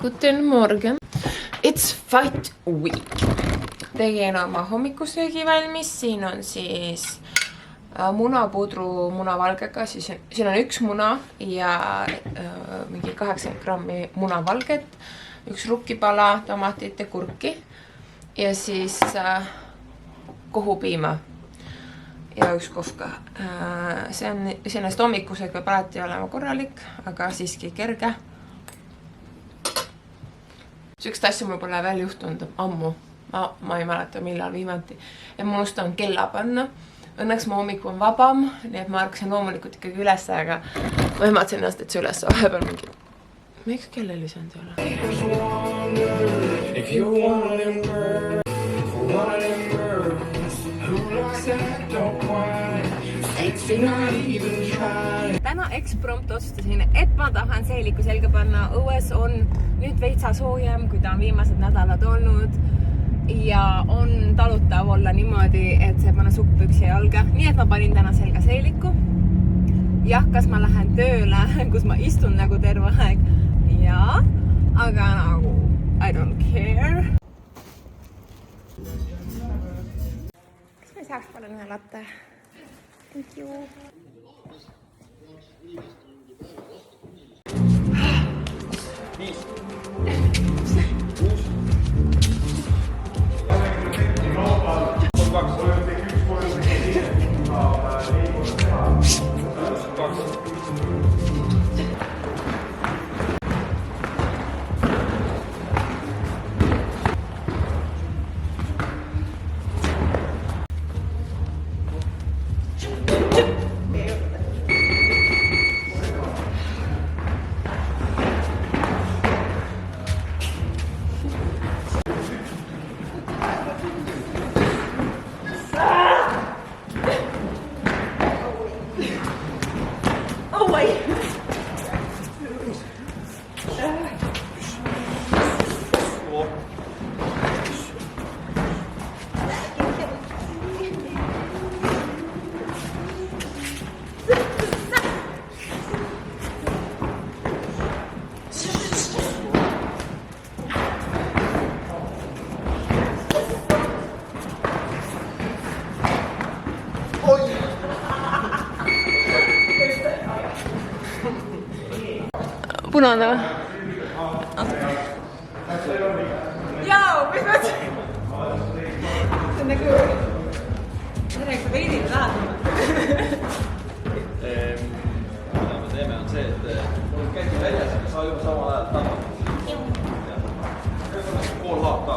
Guten Morgen. It's fight week. Tegin oma hommikusöögi valmis. Siin on siis munapudru munavalgega. Siin on üks muna ja mingi 80 grammi munavalget, üks rukkipala, tomatit ja kurki ja siis kohupiima ja üks kohka. See on sellest hommikusöögi peab alati olema korralik, aga siiski kerge. Sükst asja mul pole veel juhtunud ammu. Ma ei mäleta millal viimati. Ja ma unustan kella panna. Õnneks mu hommiku on vabam, nii et ma ärkasin loomulikult ikkagi üles, aga ma ehmatasin ennast, et see üles vahepeal mingi. Miks kellel lisand ei ole? Täna eksprompt otsustasin, et ma tahan seeliku selga panna. Õues on nüüd veitsa soojem, kui ta on viimased nädalad olnud ja on talutav olla niimoodi, et see panna sukkpüksi jalga. Nii et ma panin täna selga seeliku. Jah, kas ma lähen tööle, kus ma istun nagu terve aeg? Jaa, aga nagu I don't care. Kas me saaks palun ühe latte? Thank you. Punane või? Jaa, mis mõttes? See on nagu... Järjeks veidid lähedama. Mida me teeme on see, et käidi väljas ja saa juba sama ajal taga. Pool haab ka.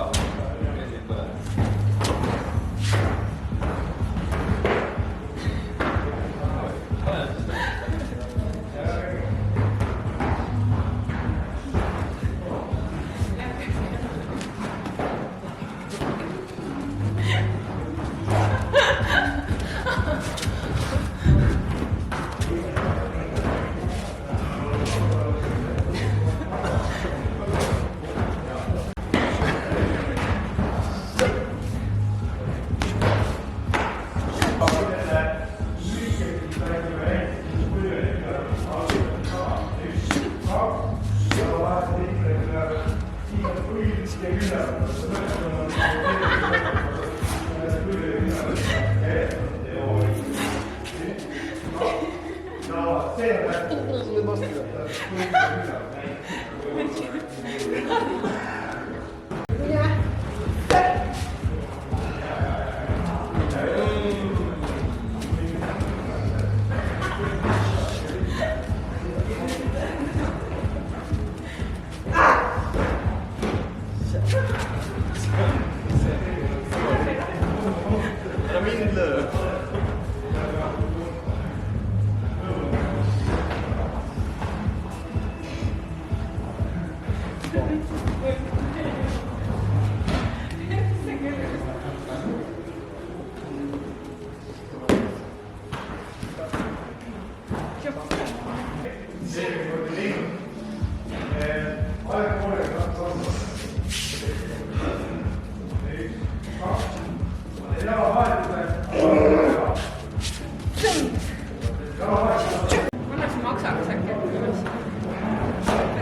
Annaks maksakas äkki.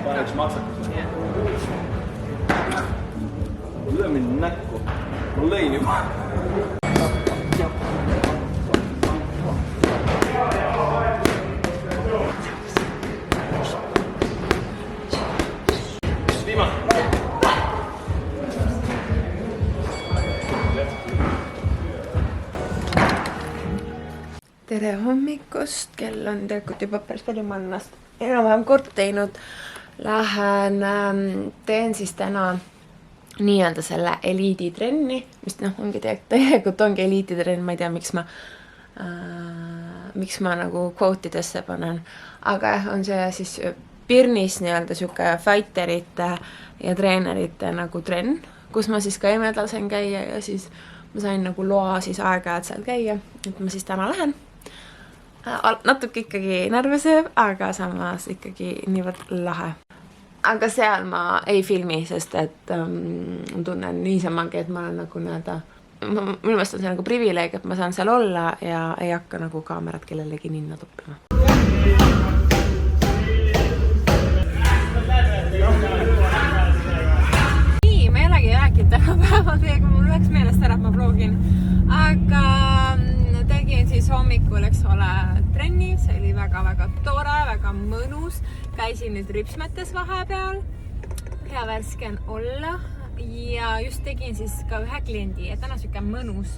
Paneks maksakas. löö mind näkku. Ma lõin juba. Tere hommikust, kell on tegelikult juba päris palju, ma olen ennast enam-vähem kord teinud. Lähen, teen siis täna nii-öelda selle eliiditrenni, mis ongi tegelikult ongi eliiditrenn, ma ei tea, miks ma nagu quote'idesse panen. Aga on see siis Pirnis nii-öelda siuke fighterite ja treenerite nagu trenn, kus ma siis ka eelmine sain käia ja siis ma sain nagu loa siis aeg-ajalt seal käia, et ma siis täna lähen. Natuke ikkagi närvesööb, aga samas ikkagi niivõrd lahe. Aga seal ma ei filmi, sest et tunnen niisamagi, et ma olen nagu näeda, minu meelest on see nagu privileeg, et ma saan seal olla ja ei hakka nagu kaamerat kellelegi ninna toppima. Nii, ma ei olegi rääkinud täna päeval teiega, mul läks meelest ära, et ma vlogin, aga tegin siis hommikul, eks ole, trenni, see oli väga-väga tore, väga mõnus. Käisin nüüd ripsmetes vahepeal, hea värske on olla ja just tegin siis ka ühe kliendi, et täna siuke mõnus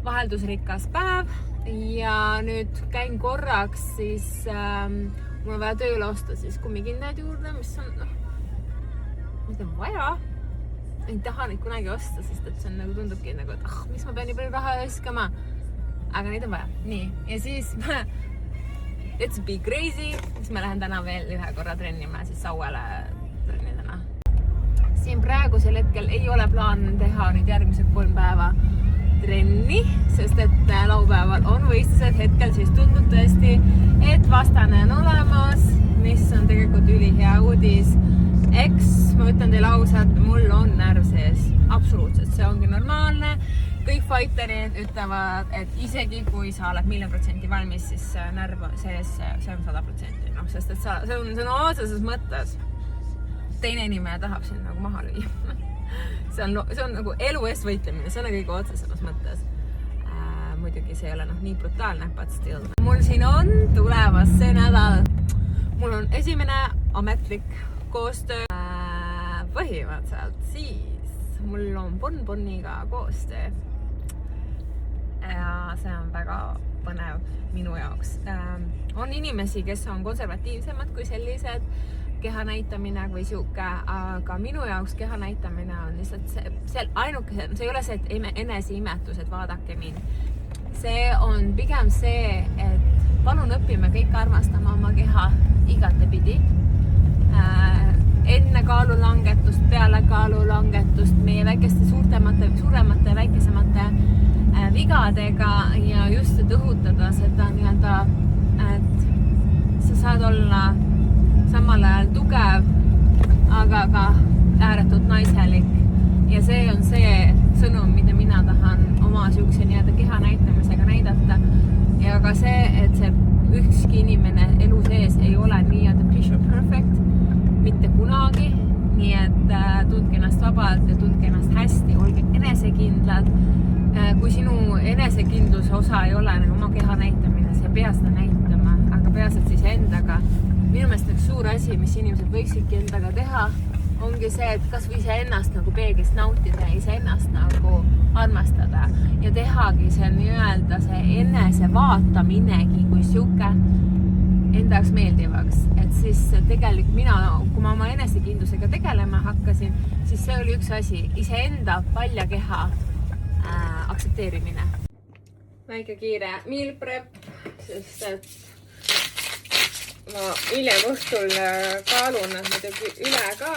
vaheldusrikas päev ja nüüd käin korraks siis, mul on vaja tööle osta siis kummikindaid juurde, mis on, mida on vaja. Ei taha neid kunagi osta, sest et see on nagu tundubki nagu, et miks ma pean nii palju raha öskama. Aga neid on vaja. Nii, ja siis let's be crazy, siis ma lähen täna veel ühe korra trennima, siis Sauele trenni täna. Siin praegusel hetkel ei ole plaan teha nüüd järgmised 3 päeva trenni, sest et laupäeval on võistlused, hetkel siis tundub tõesti, et vastane on olemas, mis on tegelikult ülihea uudis. Eks ma ütlen teile ausalt, mul on närv sees, absoluutselt, see ongi normaalne. Kõik fighterid ütlevad, et isegi kui sa oled 1,000% valmis, siis närv sees, see on 100%. Sest et see on otseses mõttes. Teine inimene tahab sind nagu maha lüüa. See on nagu elu eest võitlemine, see on kõige otsesemas mõttes. Muidugi see ei ole nii brutaalne, but still. Mul siin on tulemas see nädal. Mul on esimene ametlik koostöö põhimõtteliselt, siis mul on Bonboniga koostöö. Ja see on väga põnev minu jaoks. On inimesi, kes on konservatiivsemad kui sellised keha näitamine või siuke, aga minu jaoks keha näitamine on lihtsalt see ainuke, see ei ole see, et eneseimetus, et vaadake mind. See on pigem see, et palun õpime kõik armastama oma keha igatepidi. Enne kaalulangetust, peale kaalulangetust, meie väikeste suuremate ja väikesemate vigadega ja just õhutada seda nii-öelda, et sa saad olla samal ajal tugev, aga ka ääretult naiselik. Ja see on see sõnum, mida mina tahan oma siukse nii-öelda keha näitamisega näidata. Ja ka see, et see ükski inimene elu sees ei ole nii-öelda picture perfect, mitte kunagi. Nii et tundke ennast vabalt ja tundke ennast hästi, olge enesekindlad. Kui sinu enesekindluse osa ei ole nagu oma keha näitamine, sa ei pea seda näitama, aga peaselt siis endaga. Minu meelest üks suur asi, mis inimesed võiksidki endaga teha, ongi see, et kas või ise ennast nagu peeglist nautida ja ise ennast nagu armastada ja tehagi see nii-öelda see enese vaataminegi kui siuke endaks meeldivaks, et siis tegelikult mina, kui ma oma enesekindlusega tegelema hakkasin, siis see oli üks asi, iseenda palja keha aktsepteerimine. Väike kiire meal prep, sest et ma hiljem õhtul kaalun nad muidugi üle ka,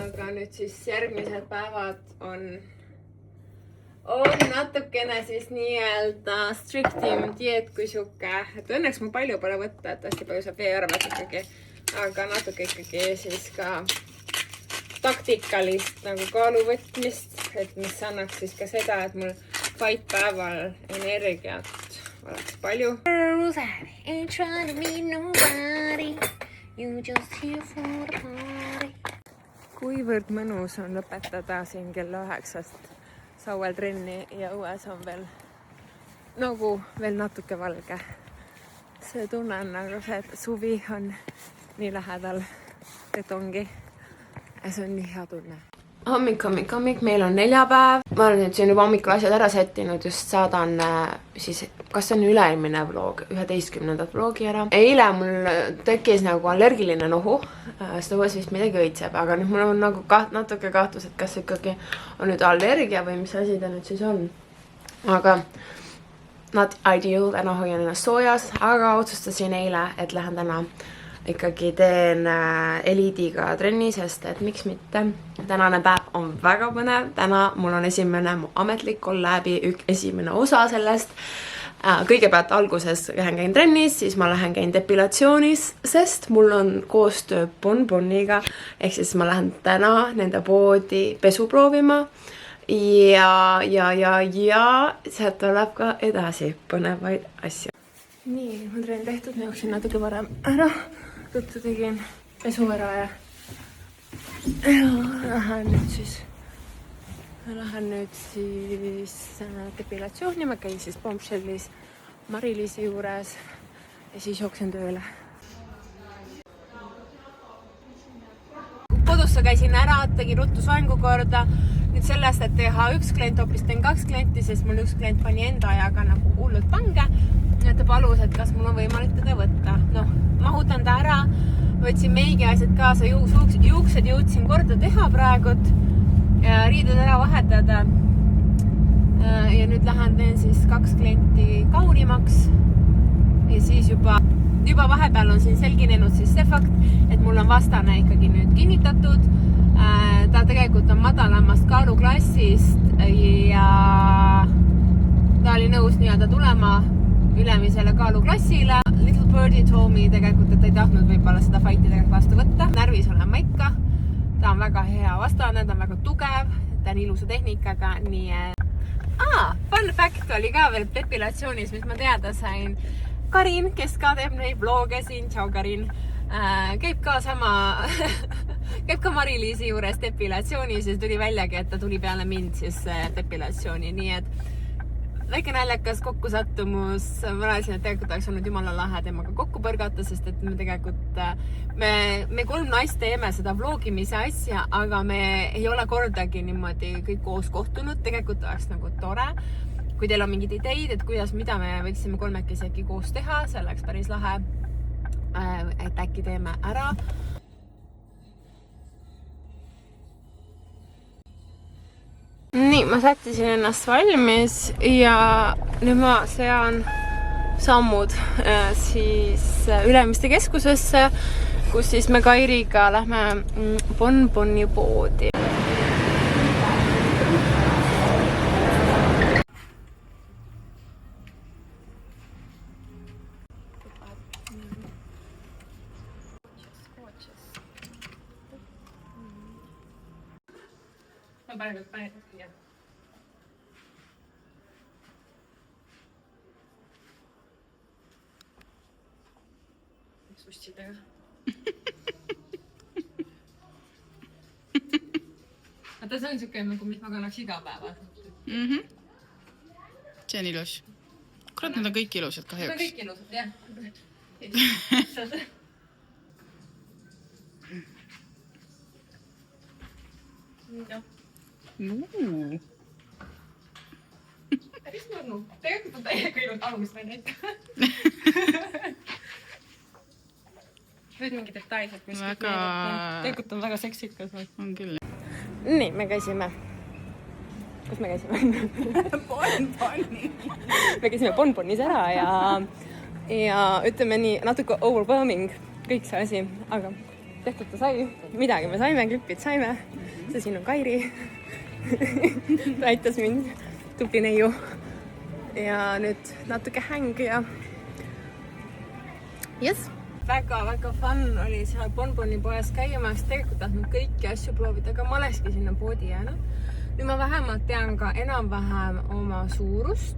aga nüüd siis järgmised päevad on natukene siis nii-öelda strictim dieet kui siuke, et õnneks mul palju pole võtta, et hästi palju saab veearvet ikkagi, aga natuke ikkagi siis ka taktikalist nagu kaaluvõtmist, et mis annaks siis ka seda, et mul fight päeval energiat oleks palju. Ain't trying to meet nobody, you just here for the party. kuivõrd mõnus on lõpetada siin kell 9 Sauel trenni ja õues on veel nagu veel natuke valge. See tunne on nagu see, et suvi on nii lähedal, et ongi. Ja see on nii hea tunne. Hommik, meil on neljapäev. Ma olen nüüd siin juba hommikul asjad ära settinud, just saadan siis, kas see on üleilmine vlog, 11. vlogi ära. Eile mul tekkis nagu allergiline nohu, seda õues vist midagi õitseb, aga nüüd mul on nagu natuke kahtlus, et kas ikkagi on nüüd allergia või mis asi ta nüüd siis on. Aga not ideal, täna hoian ennast soojas, aga otsustasin eile, et lähen täna ikkagi teen eliidiga trenni, sest et miks mitte. Tänane päev on väga põnev. Täna mul on esimene mu ametlik kollabi esimene osa sellest. Kõigepealt alguses käin trennis, siis ma lähen käin depilatsioonis, sest mul on koostöö Bonboniga. Ehk siis ma lähen täna nende poodi pesu proovima. Ja sealt tuleb ka edasi põnevaid asju. Nii, ma trenn tehtud, ma jooksin natuke varem ära. Tõttu tegin pesu ära ja lähen nüüd siis depilatsiooni. Ma käin siis Bombshellis Mari-Liisi juures ja siis jooksen tööle. Kodus käisin ära, tegin ruttu soengu korda. Nüüd sellest, et teha üks klient, hoopis teen 2 klienti, sest mul üks klient pani enda ajaga nagu hullult pange. Ja ta palus, et kas mul on võimalik teda võtta. Noh, mahutan ta ära, võtsin meigi asjad kaasa, juuksed jõudsin korda teha praegult ja riided ära vahetada. Ja nüüd lähen teen siis 2 klienti kaunimaks ja siis juba vahepeal on siin selginenud siis see fakt, et mul on vastane ikkagi nüüd kinnitatud. Ta tegelikult on madalamast kaaluklassist ja ta oli nõus nii-öelda tulema ülemisele kaaluklassile. Little Birdie told me tegelikult, et ta ei tahtnud võib-olla seda fighti tegelikult vastu võtta. Närvis olen ma ikka. Ta on väga hea vastane, ta on väga tugev, ta on ilusa tehnikaga. Fun fact oli ka veel depilatsioonis, mis ma teada sain. Karin, kes ka teeb neid vloge siin, tšau Karin, käib ka Mari-Liisi juures depilatsioonis ja tuli väljagi, et ta tuli peale mind siis depilatsiooni. Nii et väike naljakas kokkusattumus. Ma rääsin, et tegelikult oleks olnud jumala lahe temaga kokku põrgata, sest et me tegelikult me 3 naist teeme seda vlogimise asja, aga me ei ole kordagi niimoodi kõik koos kohtunud. Tegelikult oleks nagu tore. Kui teil on mingid ideid, et mida me võiksime 3 äkki koos teha, see oleks päris lahe, et äkki teeme ära. Nii, ma sättisin ennast valmis ja nüüd ma sean sammud siis Ülemiste keskusesse, kus siis me Kairiga lähme Bonboni poodi. Panen. Sustidega. Aga see on siuke, mis ma kannaks iga päeva. See on ilus. Kurat, need on kõik ilusad kahjuks. Need on kõik ilusad, jah. Päris mõnu. Tegelikult on täiega ilus alumist meil näita. Nüüd mingi detailsed, mis tegelikult on väga seksikas. On küll. Nii, me käisime. Kus me käisime? Bonboni. Me käisime Bonbonis ära ja ütleme nii natuke overwhelming kõik see asi, aga tehtud ta sai. Midagi me saime, klipid saime. See siin on Kairi. Ta aitas mind, tubli neiu. Ja nüüd natuke häng ja yes. Väga fun oli seal Bonboni poes käimas. Tegelikult tahtnud kõiki asju proovida, aga ma olekski sinna poodi jäänud. Nüüd ma vähemalt tean ka enam-vähem oma suurust.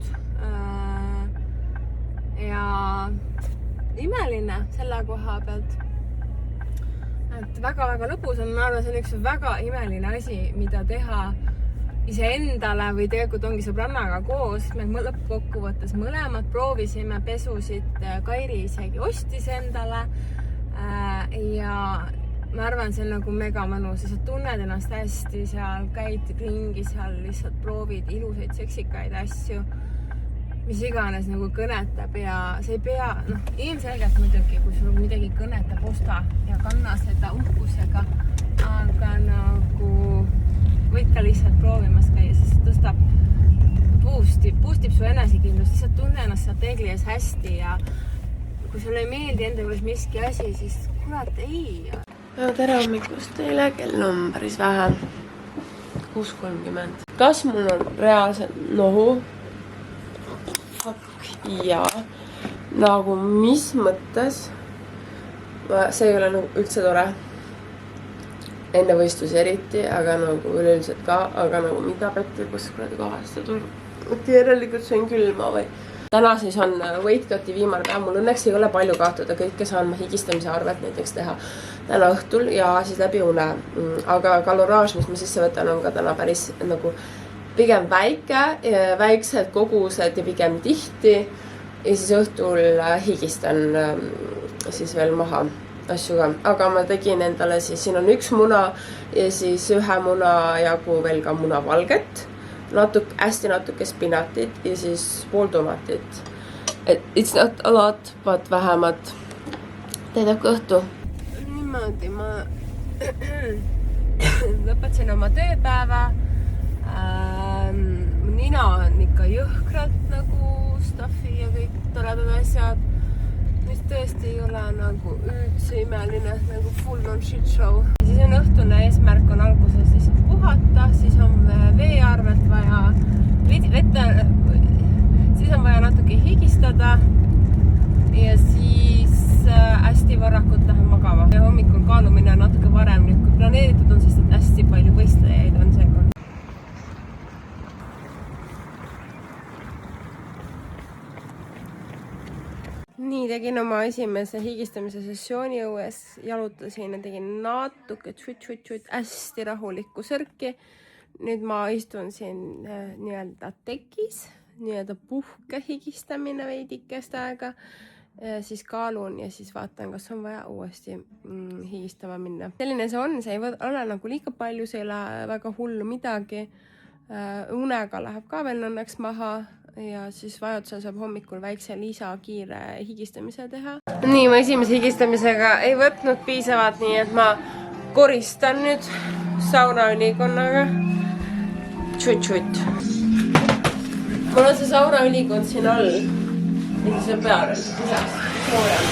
Ja imeline selle koha pealt. et väga-väga lõbus on, ma arvan, see on üks väga imeline asi, mida teha iseendale või tegelikult ongi sõbrannaga koos. Me lõppkokkuvõttes mõlemad proovisime pesusid, Kairi isegi ostis endale ja ma arvan, see on nagu mega mõnus, sa tunned ennast hästi seal, käid ringi seal, lihtsalt proovid ilusaid seksikaid asju, mis iganes nagu kõnetab ja see ei pea, ilmselgelt muidugi, kui sul midagi kõnetab, osta ja kanna seda uhkusega, aga nagu võid ka lihtsalt proovimas käia, sest see tõstab, boostib su enesekindlust, lihtsalt tunne ennast seal peegli ees hästi ja kui sulle ei meeldi enda juures miski asi, siis kurat ei. Tere hommikust teile, kell on päris vähe, 6:30. Kas mul on reaalselt nohu? Ja nagu mis mõttes, see ei ole nagu üldse tore, enne võistlusi eriti, aga nagu üleüldiselt ka, aga nagu mida petti, kus kohast see tuleb, et järelikult sõin külma või. Täna siis on weight cuti viimane päev, mul õnneks ei ole palju kaotada, kõike saan ma higistamise arvelt näiteks teha täna õhtul ja siis läbi une, aga kaloraaž, mis ma sisse võtan, on ka täna päris nagu pigem väiksed kogused ja pigem tihti ja siis õhtul higistan siis veel maha asju ka, aga ma tegin endale siis, siin on üks muna ja siis ühe muna jagu veel ka munavalget, hästi natuke spinatit ja siis pool tomatit. It's not a lot, but vähemalt täidab ka õhtu. Niimoodi ma lõpetasin oma tööpäeva. Nina on ikka jõhkralt nagu staffi ja kõik toredad asjad, mis tõesti ei ole nagu üldse imeline, nagu full on shit show. Siis on õhtune eesmärk on alguses lihtsalt puhata, siis on veearvelt vaja siis on vaja natuke higistada ja siis hästi varakult lähen magama. Ja hommikul kaalumine on natuke varem nüüd, kui planeeritud on, sest et hästi palju võistlejaid on seekord. Nii, tegin oma esimese higistamise sessiooni õues, jalutasin ja tegin natuke hästi rahulikku sörki. Nüüd ma istun siin nii-öelda tekis, nii-öelda puhke higistamine veidikest aega, siis kaalun ja siis vaatan, kas on vaja uuesti higistama minna. Selline see on, see ei ole nagu liiga palju, see ei ole väga hullu midagi. Unega läheb ka veel õnneks maha ja siis vajadusel saab hommikul väikse kiire higistamise teha. Nii, ma esimese higistamisega ei võtnud piisavalt, nii et ma koristan nüüd saunaülikonnaga. Tšut-tšut. Mul on see saunaülikond siin all ja siis on peal lisaks soojem.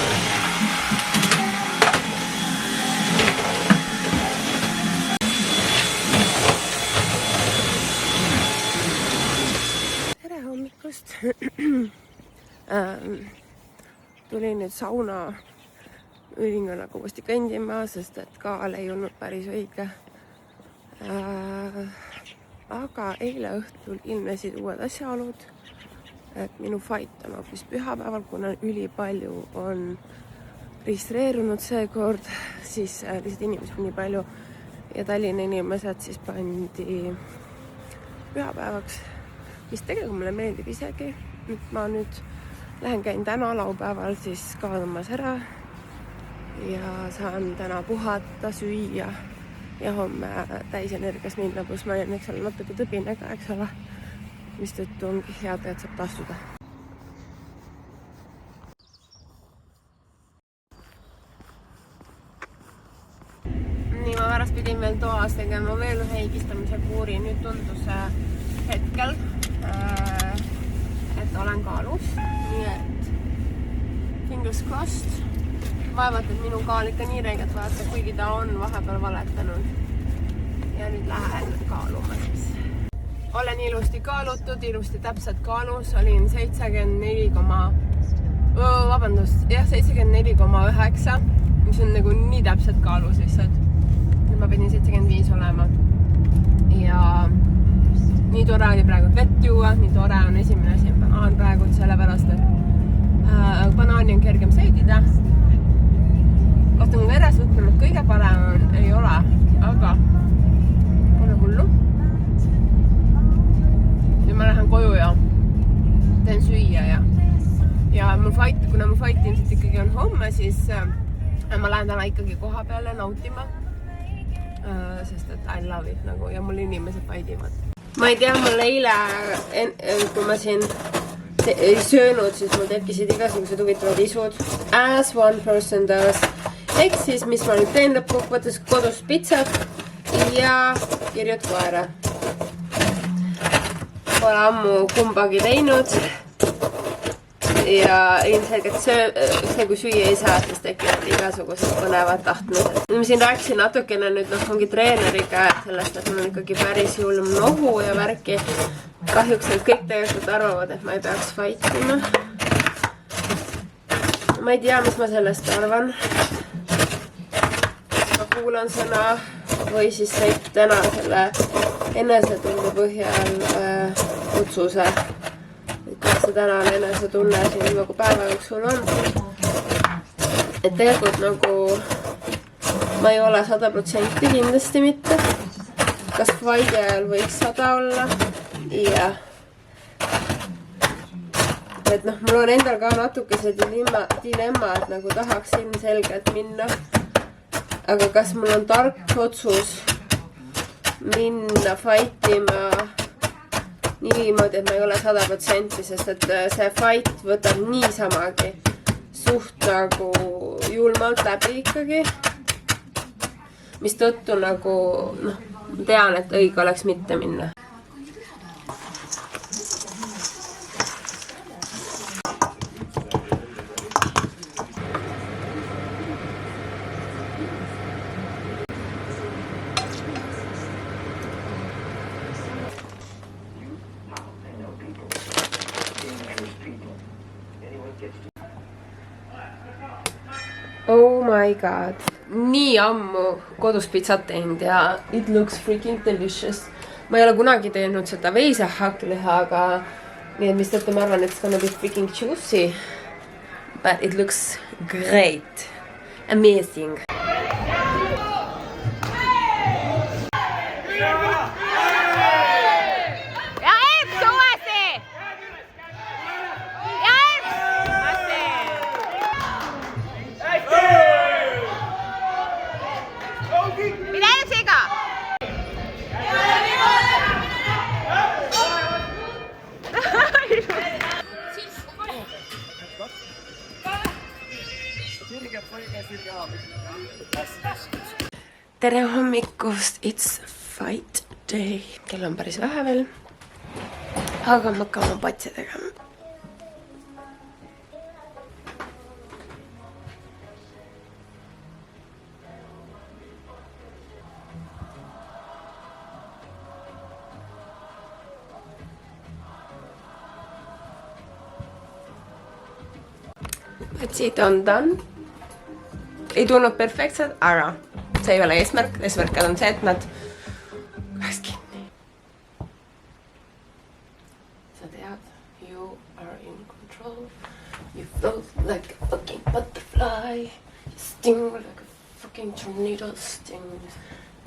Tulin nüüd sauna ülingonnaga uuesti kõndima, sest et kaal ei olnud päris õige. Aga eile õhtul ilmnesid uued asjaolud, et minu fight on hoopis pühapäeval, kuna ülipalju on registreerunud seekord, siis lihtsalt inimesed nii palju ja Tallinna inimesed siis pandi pühapäevaks, mis tegelikult mulle meeldib isegi. Ma nüüd käin täna laupäeval siis kaalumas ära ja saan täna puhata, süüa ja homme täisenergias minna, pluss ma õnneks olen natuke tõbine ka, eks ole, mis tõttu ongi head, et saab taastuda. Nii, ma pärast pidin veel toas tegema veel ühe higistamise kuuri, nüüd tundus hetkel, et olen kaalus, nii et fingers crossed. Vaevalt, et minu kaal ikka nii räiget vaata, kuigi ta on vahepeal valetanud. Ja nüüd lähen kaaluma siis. Olen ilusti kaalutud, ilusti täpselt kaalus, olin 74,9, mis on nagu nii täpselt kaalus lihtsalt. Nüüd ma pidin 75 olema. Ja nii tore oli praegu vett juua, nii tore on esimene asi banaan praegu, sellepärast, et banaani on kergem seedida. kohta mu veresuhkrut kõige parem ei ole, aga pole hullu. Nüüd ma lähen koju ja teen süüa ja mul fight, kuna mu fight ilmselt ikkagi on homme, siis ma lähen täna ikkagi koha peale nautima. Sest et I love it nagu ja mul inimesed fight ivad. Ma ei tea, mul eile, kui ma siin ei söönud, siis mul tekkisid igasugused huvitavad isud. As one person does. Ehk siis, mis ma nüüd teen lõppkokkuvõttes kodus pitsat ja kirjut koera. Pole ammu kumbagi teinud. Ja ilmselgelt see kui süüa ei saa, siis tekivad igasugused põnevad tahtmised. Ma siin rääkisin natukene nüüd ongi treeneriga sellest, et mul on ikkagi päris julm nohu ja värki. Kahjuks need kõik tegelikult arvavad, et ma ei peaks fightima. Ma ei tea, mis ma sellest arvan. Ma kuulan sõna või siis said täna selle enesetunde põhjal otsuse. Kuidas see täna on enesetunne siin nagu päeva jooksul on. Et tegelikult nagu ma ei ole 100% kindlasti mitte. Kas fighti ajal võiks 100 olla? Ja et mul on endal ka natuke see dilemma, et nagu tahaks ilmselgelt minna. Aga kas mul on tark otsus minna fightima niimoodi, et ma ei ole 100%, sest et see fight võtab niisamagi suht nagu julmalt läbi ikkagi. Mis tõttu nagu, tean, et õige oleks mitte minna. Oh my god. Nii ammu kodus pitsat teinud ja it looks freaking delicious. Ma ei ole kunagi teinud seda veisehaklihaga, nii et mis tõttu ma arvan, et it's gonna be freaking juicy. But it looks great. Amazing. Tere hommikust, it's fight day. Kell on päris vähe veel, aga ma hakkan oma patse tegema. Patsid on done. Ei tulnud perfektsed, aga see ei ole eesmärk. Eesmärk on see, et nad läheks kinni. Sa tead, you are in control. You float like a fucking butterfly. You sting like a fucking tornado stings.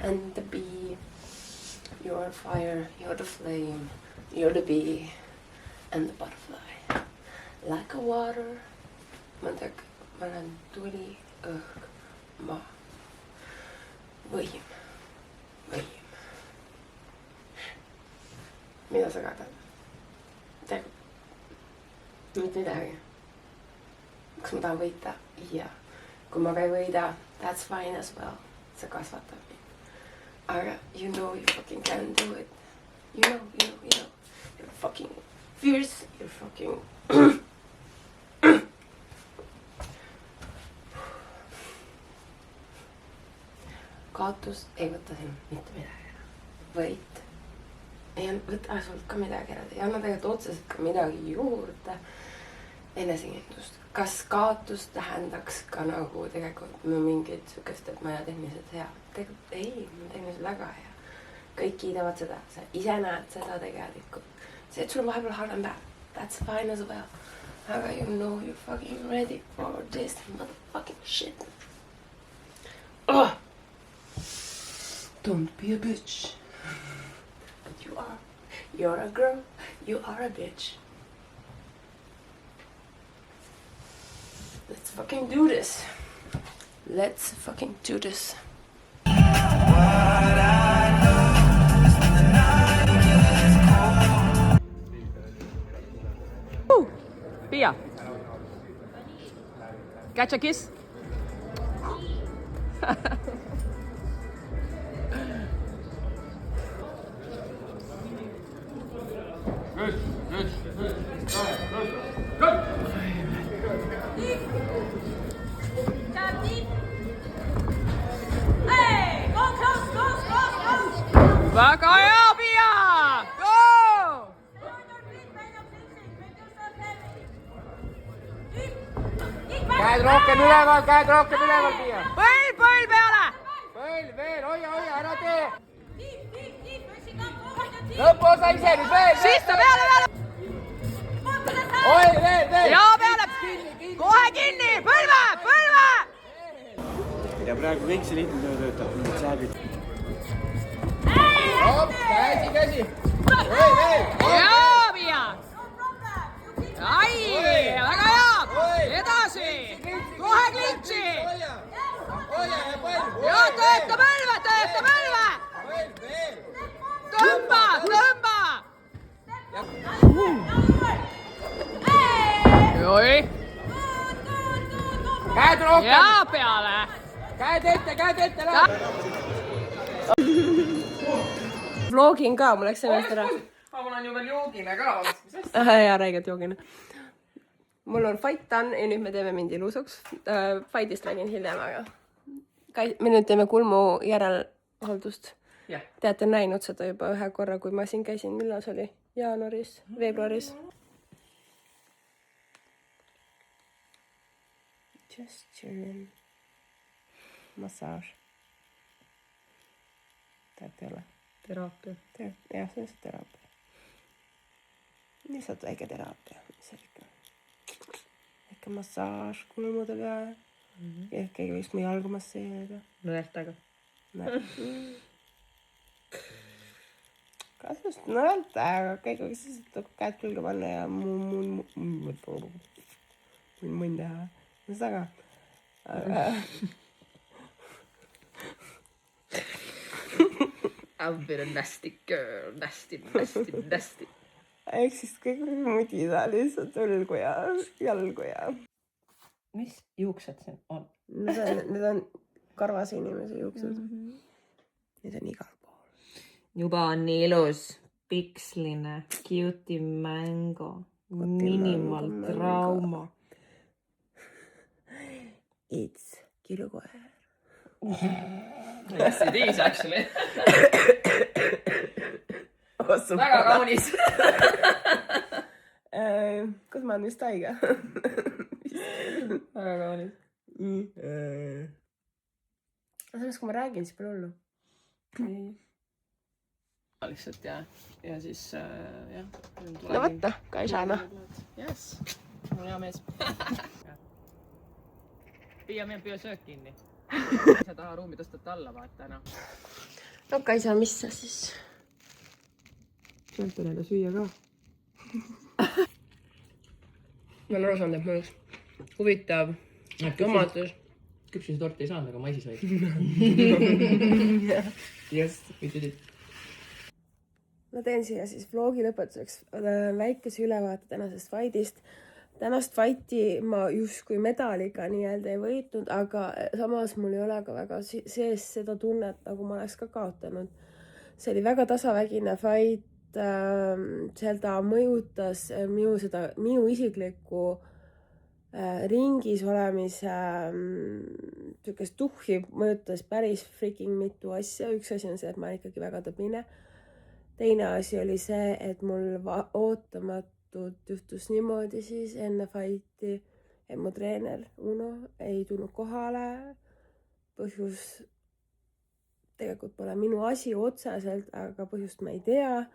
And the bee. You're fire, you're the flame. You're the bee. And the butterfly. Like a water. Ma olen tuli, õhk, maa. Võim. Mida sa kardad? Tegu. Mitte midagi. Kas ma tahan võita? Jaa. Kui ma ka ei võida, that's fine as well. See kasvatab mind. Aga you know you fucking can do it. You know. You're fucking fierce. You're fucking... Kaotus ei võta siin mitte midagi ära. Võit ei võta sult ka midagi ära. Ei anna tegelikult otseselt ka midagi juurde. Enesekindlust. Kas kaotus tähendaks ka nagu tegelikult mingid sükest, et ma ei tehniselt hea? Tegelikult ei, ma tehniselt väga hea. Kõik kiidavad seda. Sa ise näed seda tegelikult. See, et sul vahepeal halvem päev. That's fine as well. Aga you know you're fucking ready for this motherfucking shit. Don't be a bitch. But you are. You're a girl. You are a bitch. Let's fucking do this. Let's fucking do this. Pia. Catch a kiss. Väga hea, Pia! Go! Käed rohkem üleval, Pia! Põll peale! Põll, veel, hoia, ära tee! Lõpuosa ise nüüd veel! Sista peale! Oi, veel! Ja peale! Kohe kinni! Põlve! Ja praegu kõik see lihtne töö töötab, nüüd saabid. Käsi! Oi, veel! Ja, Pia! Ai, väga hea! Edasi! Kohe klintsi! Hoia ja põll! Ja tööta põlve! Põll, veel! Tõmba! Oi! Käed rohkem! Ja peale! Käed ette! Vlogin ka, mul läks sellest ära. Mul on ju veel joogine ka. Jaa, räigelt joogine. Mul on fight done ja nüüd me teeme mind ilusaks. Fightist räägin hiljem, aga me nüüd teeme kulmu järelhaldust. Jah. Teate näinud seda juba ühe korra, kui ma siin käisin. Millal see oli? Jaanuaris, veebruaris. Just chilling. Massaaž. Tead ei ole? Teraapia. Jah, see on see teraapia. Lihtsalt väike teraapia. Väike massaaž kulmude peale. Keegi võiks mu jalgu masseerida. Nõeltega. Kas just nõeltega? Keegi võiks lihtsalt käed külge panna ja munn teha. Mis taga? I'm been a nasty girl, nasty. Ehk siis kõik mudida lihtsalt õlgu ja jalgu ja... Mis juuksed siin on? Need on karvase inimese juuksed. Need on igal pool. Juba on nii ilus, piksline, cutie mango, minimal trauma. It's kirukoer. Yes it is actually. Awesome. Väga kaunis. Kas ma olen vist haige? Väga kaunis. Samas, kui ma räägin, siis pole hullu. Lihtsalt ja siis jah. No võtta, Kaisana. Yes. Mul on hea mees. Pia, meil püüa söök kinni. Sa taha ruumi tõstate alla, vaata enam. No Kaisa, mis sa siis? Sealt on jälle süüa ka. Ma olen aru saanud, et mul oleks huvitav tomatus. Küpsise torti ei saanud, aga maisi sai. Yes, we did it. Ma teen siia siis vlogi lõpetuseks väikese ülevaate tänasest fightist. Tänast fighti ma justkui medaliga nii-öelda ei võitnud, aga samas mul ei ole ka väga sees seda tunnet, nagu ma oleks ka kaotanud. See oli väga tasavägine fight. Seda mõjutas minu isiklikku ringis olemise tükest tuhhi mõjutas päris freaking mitu asja. Üks asi on see, et ma olen ikkagi väga tõbine. Teine asi oli see, et mul ootamatult juhtus niimoodi siis enne fighti, et mu treener Uno ei tulnud kohale. Põhjus tegelikult pole minu asi otseselt, aga põhjust ma ei tea.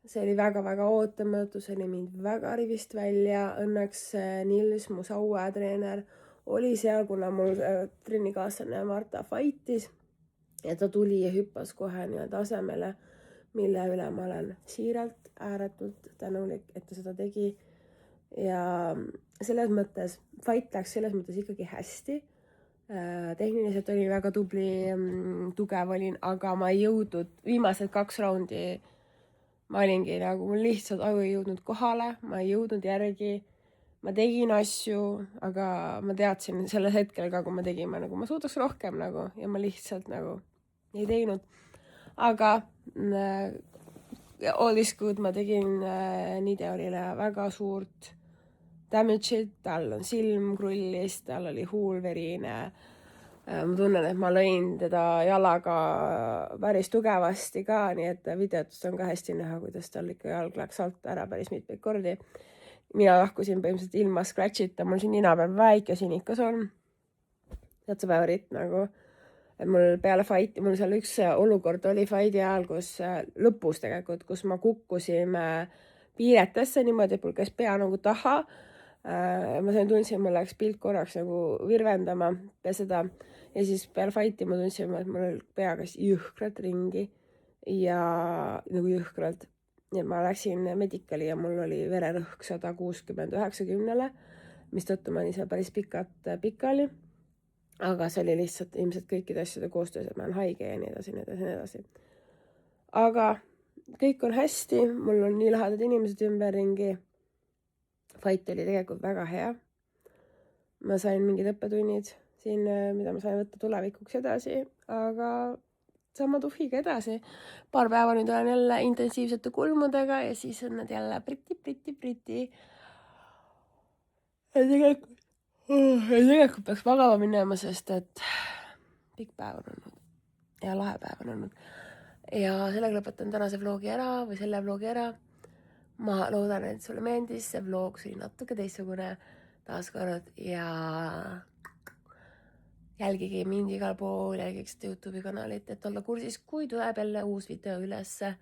See oli väga-väga ootamatu, see oli mind väga rivist välja. Õnneks Nils, mu sauatreener, oli seal, kuna mul trennikaaslane Marta fightis ja ta tuli ja hüppas kohe nii-öelda asemele, mille üle ma olen siiralt ääretult tänulik, et ta seda tegi. Ja selles mõttes, fight läks selles mõttes ikkagi hästi. Tehniliselt oli väga tubli, tugev olin, aga ma ei jõudnud, viimased 2 raundi ma olingi nagu, mul lihtsalt aju ei jõudnud kohale, ma ei jõudnud järgi, ma tegin asju, aga ma teadsin sellel hetkel ka, kui ma tegin, nagu ma suudaks rohkem nagu ja ma lihtsalt nagu ei teinud. Aga all is good, ma tegin Nideolile väga suurt damage'it, tal on silm krullis, tal oli huul verine. Ma tunnen, et ma lõin teda jalaga päris tugevasti ka, nii et videotust on ka hästi näha, kuidas tal ikka jalg läks alt ära päris mitmeid kordi. Mina lahkusin põhimõtteliselt ilma scratch'ita, mul siin nina peal väike sinikas on. That's about it nagu. Et mul peale fighti, mul seal üks olukord oli fighti ajal, kus lõpus tegelikult, kus ma kukkusime piiretesse niimoodi, et mul käis pea nagu taha. Ma tundsin, mul läks pilt korraks nagu virvendama seda ja siis peale fighti ma tundsin, et mul pea käis jõhkralt ringi ja nagu jõhkralt. Ja ma läksin medicali ja mul oli vererõhk 160-90, mis tõttu ma olin seal päris pikali. Aga see oli lihtsalt ilmselt kõikide asjade koostöös, et ma olen haige ja nii edasi, nii edasi, nii edasi. Aga kõik on hästi, mul on nii lahedad inimesed ümberringi. Fight oli tegelikult väga hea. Ma sain mingid õppetunnid siin, mida ma sain võtta tulevikuks edasi, aga sama tuhhiga edasi. Paar päeva nüüd olen jälle intensiivsete kulmudega ja siis on nad jälle priti. Ja tegelikult peaks magama minema, sest et pikk päev on olnud ja lahe päev on olnud. Ja sellega lõpetan tänase vlogi ära või selle vlogi ära. Ma loodan, et sulle meeldis, see vlog oli natuke teistsugune taaskord ja jälgige mind igal pool, jälgige seda YouTube'i kanalit, et olla kursis, kui tuleb jälle uus video ülesse.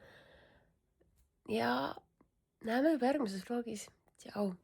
Ja näeme juba järgmises vlogis. Tšau!